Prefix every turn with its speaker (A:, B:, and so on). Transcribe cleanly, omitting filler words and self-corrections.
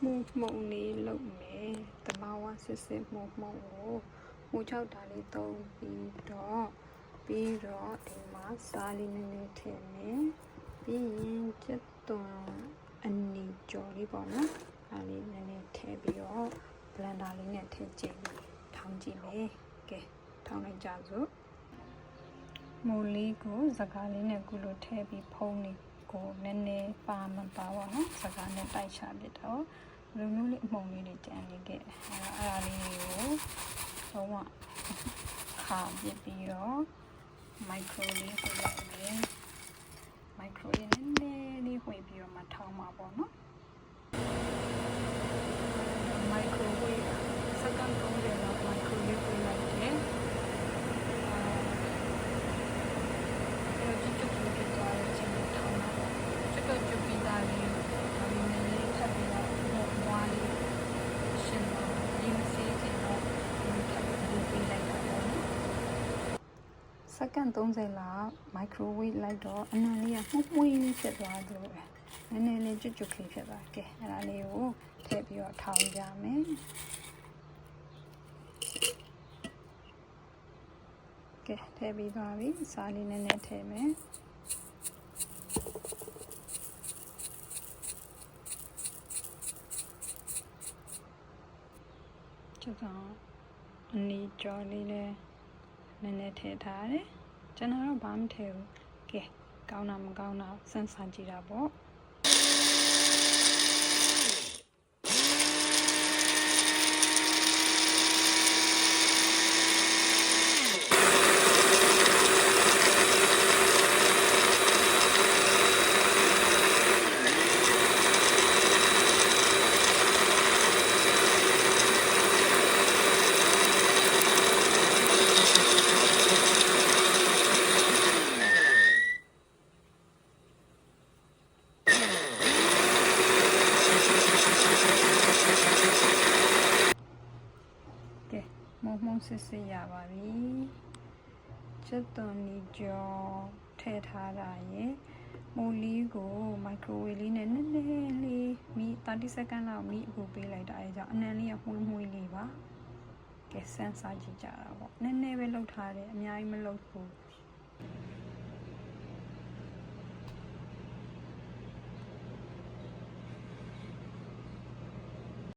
A: mu mộng ní lộng mẹ tầm bao á sẽ mu mộng ô mu cháu ta đi tàu bi đó thì má xa đi nên thế mẹ bi yên chất toàn anh đi cho đi bỏ nó anh đi nên thế bi đó lần nào đi nên thế chị thằng chị mẹ kệ thằng này trả giúp mù lý của giặc gà lý này của lô thế bi phong nàyကိုနည်းနည်းပါမပါပါနော်စကားနဲ့တိုက်ချပြတော့လူမျိုးလေးအမှုံလေးတွေကြံနေခဲ့အဲ့ဒါလေးကိုတော့ခါပြပြီးတော့မိုက်ခရိုလေးကိုရမယ်မိုက်ခရိုလေးနည်းနည်းလေးဝှေ့ပြီးတော့မှထောင်းမှာပေါ့နော်မိုက်ခရိုဝေးစက္ကန့်30လောက်မိုက်ခရိုလေးဝှေ့လိုက်တယ်စက္ကန့်30လောက်မိုက်ခရိုဝေးလိုက်တော့အနံလေးကမှုတ်လေးဖြစ်သွားတယ်လို့ပဲနည်းနည်းလေးကျွတ်ကျွတ်လေးဖြစ်သွားတယ်အဲ့ဒါလေးကိုထည့်ပြီးတော့ထောင်းကြမယ်ကဲထည့်ပြီးသွားပြီစားလေးနည်းနည်းထည့်မယ်ကျတော့အနီကြော်လေးလည်းနည်းနည်းထည့်ထားတယ်ကျွန်တော်တော့ဘာမှမထည့်ဘူးကဲကောင်းတာမကောင်းတာစမ်းစားကြည့်တာပေါ့မုံစစ်ရပါပြီချက်သွန်နီကြောထည့်ထားတာရဲ့မိုးလေးကိုမိုက်ခရိုဝေးလေးနဲ့နည်းနည်းလေး30စက္ကန့်လောက်အပူပေးလိုက်တာအဲကြောင့်အနံလေးကမှုေးလေးပါကဲစမ်းစားကြည့်ကြတာပေါ့နည်းနည်းပဲလှုပ်ထားတယ်အများကြီးမလှုပ်ဘူး